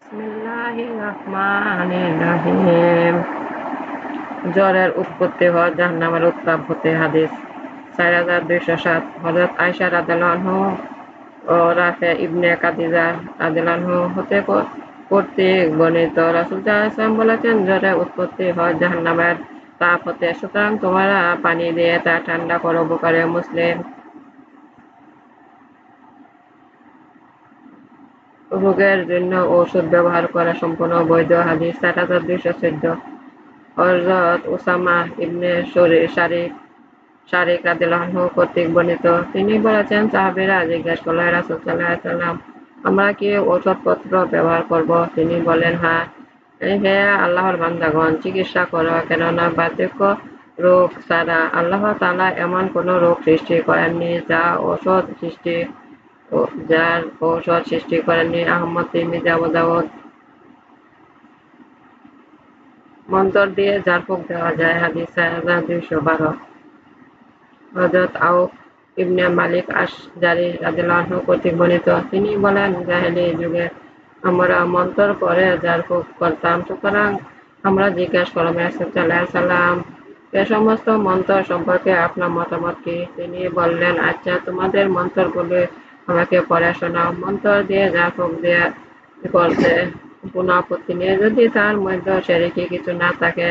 বিসমিল্লাহির রহমানির রহিম। জ্বরের উৎপত্তি হয় জাহান্নামের উত্তাপ হতে। হাদিস 4207। হযরত আয়েশা রাদিয়াল্লাহু আনহু ও রাফি ইবনে খাদিজা রাদিয়াল্লাহু আনহু হতে কর্তৃক বর্ণিত, রাসূল সাল্লাল্লাহু আলাইহি ওয়াসাল্লাম বলেছেন, জ্বরের উৎপত্তি হয় জাহান্নামের তাপ হতে, সুতরাং তোমরা পানি দিয়ে তা ঠান্ডা করো। বুখারী ও মুসলিম। রোগের জন্য ঔষধ ব্যবহার করা সম্পূর্ণ বৈধ। হাদিস 4214। হযরত উসামা ইবনে শারিক রাদিয়াল্লাহু আনহু কর্তৃক বর্ণিত, তিনি বলেছেন, সাহাবীরা জিজ্ঞাসা করলেন, রাসূল সাল্লাল্লাহু আলাইহি ওয়াসাল্লাম, আমরা কি ঔষধপত্র ব্যবহার করব? তিনি বললেন, হ্যাঁ, হে আল্লাহর বান্দাগণ, চিকিৎসা করো, কেননা বার্ধক্য রোগ ছাড়া আল্লাহ তাআলা এমন কোন রোগ সৃষ্টি করেননি যার ঔষধ সৃষ্টি করেননি। আহমদ, তিরমিজি, আবু দাউদ। মন্তর দিয়ে ঝাড়ফুঁক দেওয়া যায়। হাদিস 4212। হযরত আউফ ইবনে মালিক আশজারী রাদিয়াল্লাহু আনহু কর্তৃক বর্ণিত, তিনি বলেন, জাহেলী যুগে আমরা মন্তর করে ঝাড়ফুঁক করতাম, সুতরাং আমরা জিজ্ঞাসা করলাম, রাসূল সাল্লাল্লাহু আলাইহি ওয়াসাল্লাম, এ সমস্ত মন্তর সম্পর্কে আপনার মতামত কি? তিনি বললেন, আচ্ছা, তোমাদের মন্তরগুলি আমাকে পড়ে শোনাও। মন্তর দিয়ে ঝাড়ফুঁক করতে কোনো আপত্তি নেই, যদি তার মধ্যে শিরকি কিছু না থাকে।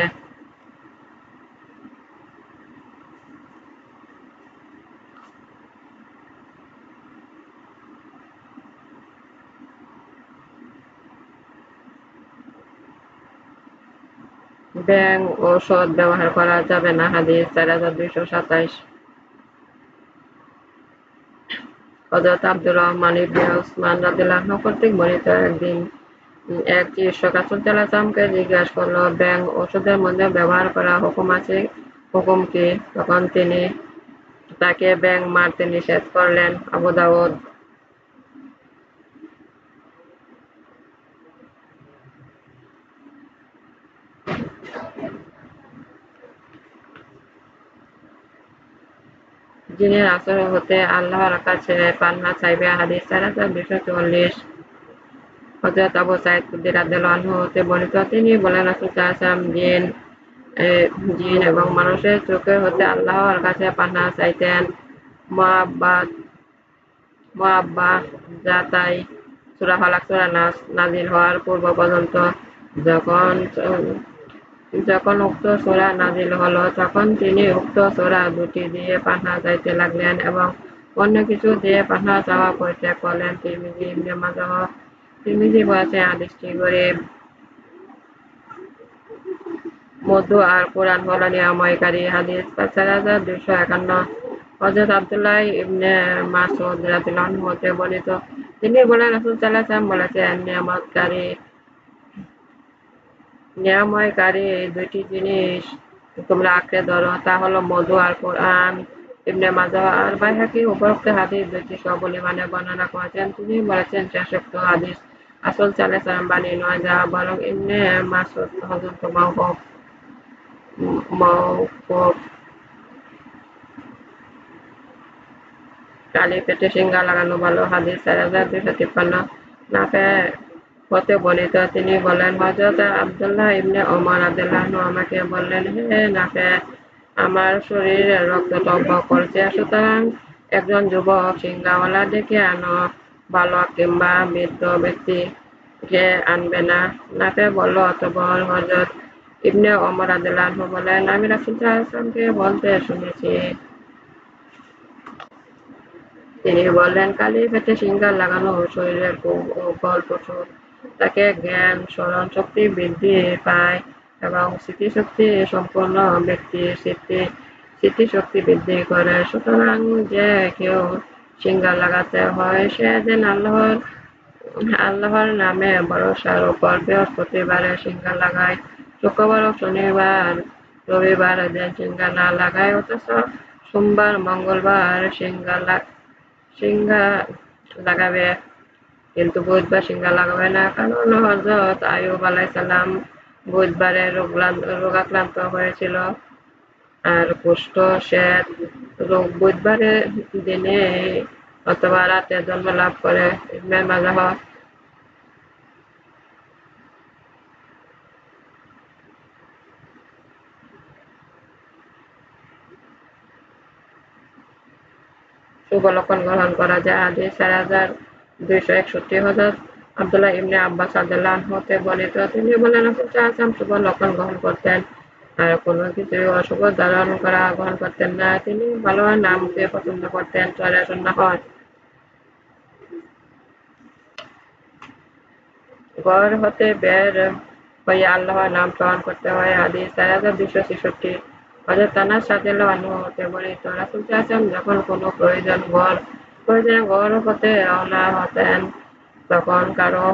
ব্যাঙ ঔষধ ব্যবহার করা যাবে না। হাদিস 4227। হযরত আব্দুর রহমান ইবনে উসমান রাদিয়াল্লাহু আনহু কর্তৃক বর্ণিত, একদিন এক চিকিৎসক রাসূল সাল্লাল্লাহু আলাইহি ওয়াসাল্লামকে জিজ্ঞাসা করল, ব্যাঙ ঔষধের মধ্যে ব্যবহার করা হুকুম কি? তখন তিনি তাকে ব্যাঙ মারতে নিষেধ করলেন। আবু দাউদ। জিনের আশ্রয় হতে আল্লাহর কাছে পানাহ চাইবে। হাদিস 4244। হযরত আবু সাঈদ খুদরী রাদিয়াল্লাহু আনহু হতে বর্ণিত, তিনি বলেন, রাসূল সাল্লাল্লাহু আলাইহি ওয়াসাল্লাম জিন এবং মানুষের চোখে হতে আল্লাহর কাছে পানাহ চাইতেন। মুআব্বাযাতাই সূরা ফালাক, সূরা নাস নাযিল হওয়ার পূর্ব পর্যন্ত। যখন যখন উক্ত সূরা নাযিল হলো, তখন তিনি উক্ত সূরা দুটি দিয়ে পানাহ চাইতে লাগলেন এবং অন্য কিছু দিয়ে পানাহ চাওয়া পরিত্যাগ করলেন। তিরমিজি, ইবনে মাজাহ। তিরমিজি বলেছেন, হাদীসটি গরীব। মধু আর কোরআন হলো নিরাময়কারী। হাদিস 4251। হযরত আব্দুল্লাহ ইবনে মাসউদ রাদিয়াল্লাহু আনহু হতে বর্ণিত, তিনি বলেন, রাসূল সাল্লাল্লাহু আলাইহি ওয়াসাল্লাম বলেছেন, নিরাময়কারী দুইটি জিনিস তোমরা আঁকড়ে ধরো, তা হলো মধু আর কোরআন। ইবনে মাজাহ আর বাইহাকী উপরোক্ত হাদিস দুইটি সবল ইমানে বর্ণনা করেছেন। তিনি বলেছেন, শেষোক্ত হাদিস রাসূল সাল্লাল্লাহু আলাইহি ওয়াসাল্লাম বাণী নয়, যা বরং ইবনে মাসউদ হযরত মাওকুফ। কালি পেটে সিঙ্গা লাগানো ভালো। হাদিস 4253। নাফে হতে বর্ণিত, তিনি বলেন, হযরত আব্দুল্লাহ ইবনে ওমর রাদিয়াল্লাহু আনহু আমাকে বললেন, হে নাফে, আমার শরীরে রক্ত টগবগ করছে, সুতরাং একজন যুবক সিঙ্গাওয়ালা ডেকে আনো, বালক কিংবা বৃদ্ধ ব্যক্তিকে আনবে না। নাফে বলল, অতঃপর হযরত ইবনে ওমর রাদিয়াল্লাহু আনহু বলেন, আমি রাসূল সাল্লাল্লাহু আলাইহি ওয়াসাল্লামকে বলতে শুনেছি। তিনি বললেন, কালি পেটে সিঙ্গার লাগানো শরীরের উপর প্রচুর, তাকে জ্ঞান স্মরণ শক্তি বৃদ্ধি পায় এবং স্মৃতিশক্তি সম্পন্ন ব্যক্তির স্মৃতিশক্তি বৃদ্ধি করে। সুতরাং যে কেউ সিঙ্গার লাগাতে হয়, সে যেন আল্লাহর নামে ভরসার উপর বৃহস্পতিবারে সিঙ্গার লাগায়, শুক্রবার ও শনিবার রবিবার যেন সিঙ্গার না লাগায়, অথচ সোমবার মঙ্গলবার সিঙ্গা লাগাবে, কিন্তু বুধবার সিঙ্গা লাগাবে না, কারণ হযরত আইয়ুব আলাইহিস সালাম বুধবারে রোগাক্রান্ত হয়েছিল, আর কুষ্ঠ শ্বেত রোগ বুধবারের দিনে অথবা রাতে জন্ম লাভ করে। ইবনে মাজাহ। শুভ লক্ষণ গ্রহণ করা যায়। হাদিস 4261 হযরত আব্দুল্লাহ ইবনে আব্বাস রাদিয়াল্লাহু আনহু হতে বর্ণিত, তিনি বলেন, রাসূল সাল্লাল্লাহু আলাইহি ওয়াসাল্লাম শুভ লক্ষণ গ্রহণ করতেন আর কোনো কিছু অশুভ ধারণ করা গ্রহণ করতেন না। তিনি ভালো নামকে পছন্দ করতেন, চলে শূন্য হয়। ঘর হতে বের হয়ে আল্লাহর নাম স্মরণ করতে হয়। হাদিস 4266 হযরত আনাস রাদিয়াল্লাহু আনহু হতে বর্ণিত, রাসূল সাল্লাল্লাহু আলাইহি ওয়াসাল্লাম যখন কোনো প্রয়োজনে ঘর হতে রওনা হতেন, তখন কারো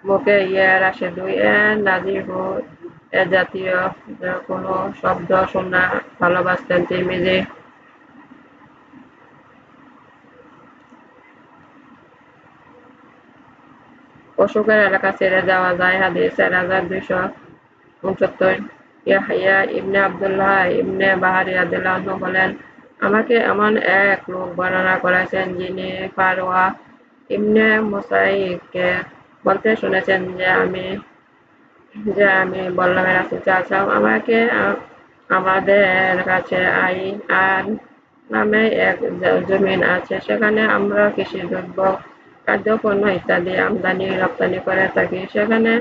মুখে আসে দুই নাজির হু এ জাতীয় কোনো শব্দ শোনা ভালোবাসতেন। তিরমিজি। অসুখের এলাকা ছেড়ে যাওয়া যায়। হাদিস 4269 ইয়াহইয়া ইবনে আব্দুল্লাহ ইবনে বাহারি রাদিয়াল্লাহু আনহু বলেন, আমাকে এমন এক লোক বর্ণনা করেছেন যিনি ফারওয়া ইবনে মুসাইবকে বলতে শুনেছেন যে আমি বললাম, হে রাসূল সাল্লাল্লাহু আলাইহি আমাকে আমাদের কাছে আন নামে এক জমিন আছে, সেখানে আমরা কৃষি দ্রব্য, খাদ্যপণ্য ইত্যাদি আমদানি রপ্তানি করে থাকি। সেখানে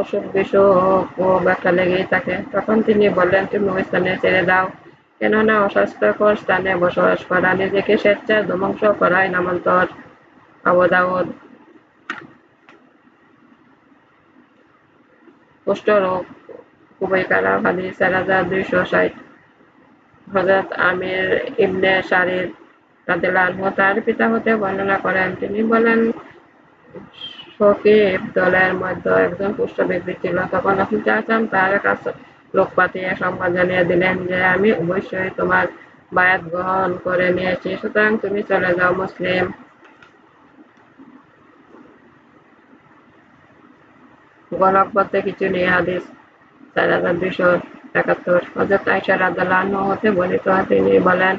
অসুখ বিসুখ ও ব্যথা লেগেই থাকে। তখন তিনি বললেন, তুমি ওই স্থানে ছেড়ে দাও, কেননা অস্বাস্থ্যকর স্থানে বসবাস করা নিজেকে স্বেচ্ছায় ধ্বংস করাই নামান্তর। আবু দাউদ। কুষ্ঠরোগ খুবই খারাপ। হাদিস 4260 হযরত আমির ইবনে শারির রাদিয়াল্লাহু আনহু তার পিতা হতে বর্ণনা করেন, তিনি বলেন, সকিফ দলের মধ্যে একজন কুষ্ঠ ব্যক্তি ছিল। তখন রাসূল সাল্লাল্লাহু আলাইহি ওয়াসাল্লাম তার কাছে লোক পাঠিয়ে সংবাদ জানিয়ে দিলেন যে আমি অবশ্যই তোমার বায়াত গ্রহণ করে নিয়েছি, সুতরাং তুমি চলে যাও। মুসলিম। গণক বলতে কিছু নেই। হাদিস 4271 হযরত আয়েশা রাদিয়াল্লাহু আনহা হতে বর্ণিত, তিনি বলেন,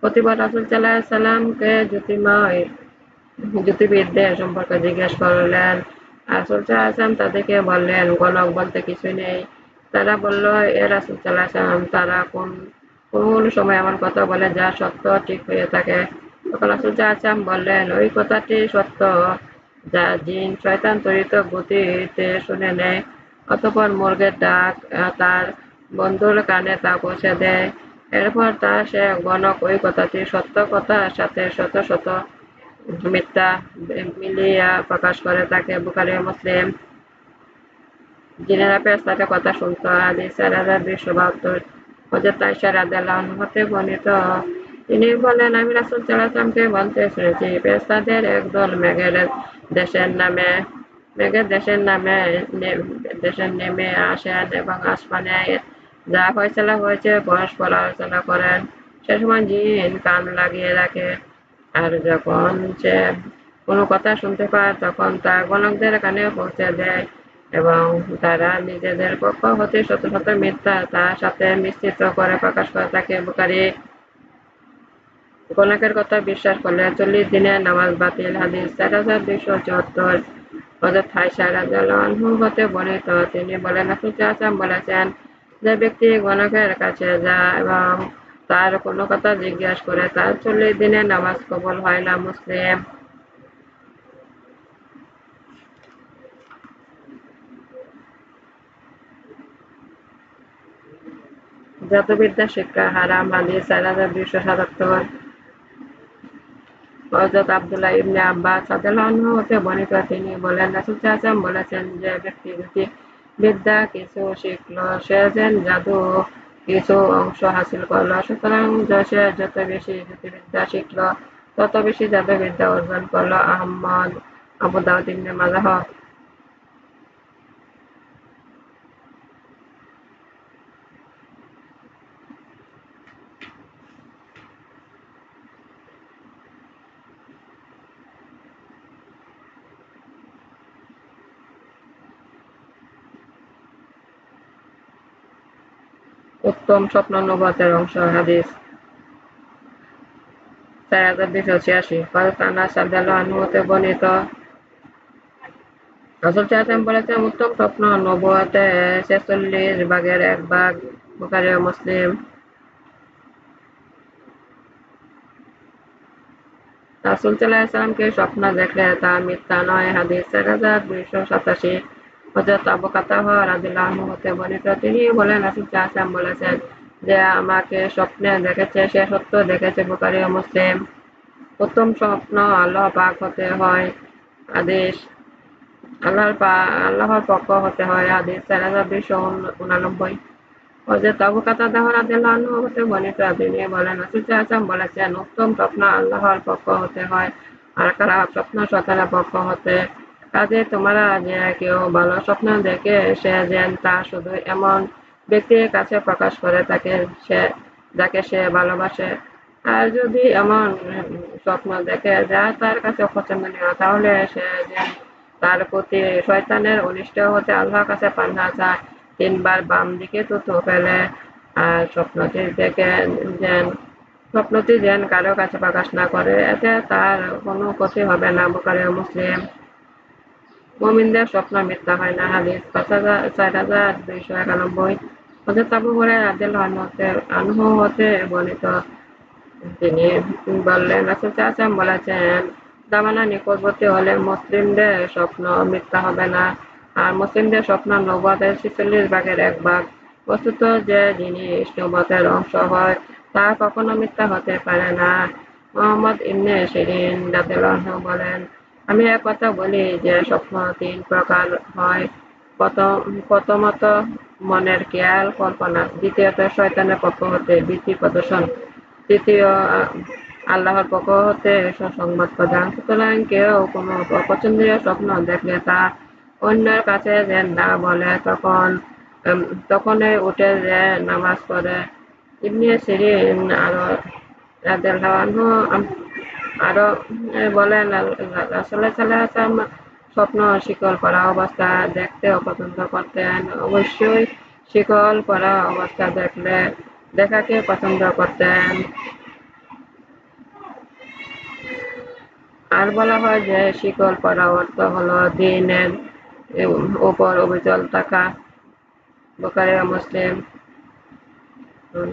প্রতিবার রাসূল সাল্লাল্লাহু আলাইহি ওয়াসাল্লামকে জ্যোতির্বিদদের সম্পর্কে জিজ্ঞেস করলেন। রাসূল সাল্লাল্লাহু আলাইহি ওয়াসাল্লাম তাদেরকে বললেন, গণক বলতে কিছু নেই। তারা বলল, হে রাসূল সাল্লাল্লাহু আলাইহি ওয়াসাল্লাম, তারা কোন সময় এমন কথা বলে যা সত্য ঠিক হয়ে থাকে। তখন রাসূল সাল্লাল্লাহু আলাইহি ওয়াসাল্লাম বললেন, ওই কথাটি সত্য যা জিন শয়তান ত্বরিত গতিতে শুনে নেয়, অতঃপর মুরগের ডাক তার বন্ধুর কানে তা পৌঁছে দেয়, এরপর সে গণক ওই কথাটি সত্য কথার সাথে শত শত মিথ্যা মিলিয়ে প্রকাশ করে থাকে। বুখারী ও মুসলিম। জিনেরা ফেরেশতাদের কথা শুনত। হাদিস 4272 হযরত আয়েশা রাদিয়াল্লাহু আনহা হতে বর্ণিত, তিনি বলেন, আমি রাসূল সাল্লাল্লাহু আলাইহি ওয়াসাল্লামকে বলতে শুনেছি, ফেরেশতাদের একদল দেশে নেমে আসেন এবং আসমানে যা ফয়সালা হয়েছে পরস্পর আলোচনা করেন। সে সময় জিন কান লাগিয়ে রাখে, আর যখন সে কোনো কথা শুনতে পায় তখন তা গণকদের কানে পৌঁছে দেয় এবং তারা নিজেদের পক্ষ হতে শত শত মিথ্যা তার সাথে মিশ্রিত করে প্রকাশ করে থাকে। বুখারী। গণকের কথা বিশ্বাস করলে 40 দিনের নামাজ বাতিল। হাদিস 4274 হযরত আয়েশা রাদিয়াল্লাহু আনহা হতে বর্ণিত, তিনি বলেন, রাসূল সাল্লাল্লাহু আলাইহি ওয়াসাল্লাম বলেছেন, যে ব্যক্তি গণকের কাছে যায় এবং তার কোনো কথা জিজ্ঞাসা করে, তার 40 দিনের নামাজ কবুল হয় না। মুসলিম। জাদুবিদ্যা শিক্ষা হারাম। হাদিস 4277 হযরত আব্দুল্লাহ ইবনে আব্বাস রাদিয়াল্লাহু আনহু হতে বর্ণিত, তিনি বলেন, রাসূল সাল্লাল্লাহু আলাইহি ওয়াসাল্লাম বলেছেন, যে ব্যক্তি জ্যোতির্বিদ্যা কিছু শিখল, সে যেন জাদু কিছু অংশ হাসিল করল। সুতরাং সে যত বেশি জ্যোতির্বিদ্যা শিখল, তত বেশি জাদুবিদ্যা অর্জন করল। আহমদ, আবু দাউদ, ইবনে মাজাহ। উত্তম স্বপ্ন নবুওয়াতের অংশ। হাদিস 4286 হযরত আনাস রাদিয়াল্লাহু আনহু হতে বর্ণিত, রাসূল সাল্লাল্লাহু আলাইহি ওয়াসাল্লাম বলেছেন, উত্তম স্বপ্ন নবুওয়াতের 46 ভাগের 1 ভাগ। বুখারী ও মুসলিম। রাসূল সাল্লাল্লাহু আলাইহি ওয়াসাল্লামকে স্বপ্ন দেখলে তা মিথ্যা নয়। হাদিস 4287। হযরত আবু কাতাদা রাদিয়াল্লাহু আনহু হতে বর্ণিত, তিনি বলেন রাসূল সাল্লাল্লাহু আলাইহি ওয়াসাল্লাম বলেছেন যে আমাকে স্বপ্নে দেখেছে সে সত্য দেখেছে। বুখারী ও মুসলিম। প্রথম স্বপ্ন আল্লাহ পাক হতে হয়। আদেশ আল্লাহর পক্ষ হতে হয়। হাদিস 4289। হযরত আবু কাতাদা রাদিয়াল্লাহু আনহু হতে বর্ণিত, তিনি বলেন রাসূল সাল্লাল্লাহু আলাইহি ওয়াসাল্লাম বলেছেন উত্তম স্বপ্ন আল্লাহর পক্ষ হতে হয় আর খারাপ স্বপ্ন শয়তানের পক্ষ হতে। কাজেই তোমরা যে কেউ ভালো স্বপ্ন দেখে সে যেন তা শুধু এমন ব্যক্তির কাছে প্রকাশ করে যাকে সে ভালোবাসে। আর যদি এমন স্বপ্ন দেখে যা তার কাছে অপছন্দনীয়, তাহলে সে যেন তার প্রতি শয়তানের অনিষ্ট হতে আল্লাহর কাছে পানাহ চায়। ৩ বার বাম দিকে থুথু ফেলে। আর স্বপ্নটি যেন কারো কাছে প্রকাশ না করে, এতে তার কোনো ক্ষতি হবে না। বুখারী ও মুসলিম। মুমিনদের স্বপ্ন মিথ্যা হয় না। হাদিস 4291। হযরত আবু হুরায়রা রাদিয়াল্লাহু আনহু হতে বর্ণিত, তিনি বললেন রাসূল সাল্লাল্লাহু আলাইহি ওয়াসাল্লাম বলেছেন জামানা নিকটবর্তী হলে মুসলিমদের স্বপ্ন মিথ্যা হবে না। আর মুসলিমদের স্বপ্ন নবুওয়াতের ৪৬ ভাগের ১ ভাগ। বস্তুত যে জিনিস নবুওয়াতের অংশ হয় তা কখনো মিথ্যা হতে পারে না। মুহাম্মদ ইবনে সিরিন রাদিয়াল্লাহু আনহু বলেন, আমি একথা বলি যে স্বপ্ন ৩ প্রকার হয়। প্রথমত মনের খেয়াল কল্পনা, দ্বিতীয়ত শয়তানের পক্ষ হতে ভীতি প্রদর্শন, তৃতীয় আল্লাহর পক্ষ হতে সুসংবাদ প্রদান। সুতরাং কেউ কোনো অপছন্দনীয় স্বপ্ন দেখলে তা অন্যের কাছে যেন না বলে, তখনই উঠে যে নামাজ পড়ে। ইবনে সিরিন রাদিয়াল্লাহু আনহু আরো বলেন রাসূল সাল্লাল্লাহু আলাইহি ওয়াসাল্লাম স্বপ্ন শিকল পরা অবস্থা দেখতে অপছন্দ করতেন। অবশ্যই শিকল পরা অবস্থা দেখাকে পছন্দ করতেন। আর বলা হয় যে শিকল পরা অর্থ হলো দ্বীনের উপর অবিচল থাকা। বুখারী ও মুসলিম।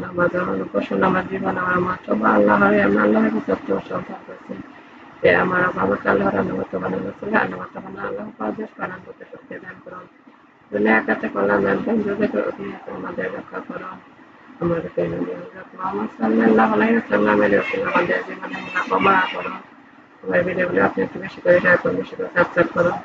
নামাজ অবশ্য আমার জীবন আমার মাত্র বা আল্লাহর তত্ত্ব সন্ধান করছি যে আমার আমাকে আল্লাহর আনুগত্য বানানো ছিল। আনুগত্য বানা আল্লাহ আদেশ পালন করতে শক্তি দান করুন। দুনিয়ার কাছে কল্যাণ দান করুন। যদি আমাদের রক্ষা করুন। আমাদেরকে মুহাম্মদ সাল্লাল্লাহু আলাইহি ওয়াসাল্লামের রাসূল আমাদের জীবনে ক্ষমা করুন। আমার ভিডিওগুলো আপনি একটু বেশি করে শেয়ার করুন, বেশি করে সাবস্ক্রাইব করুন।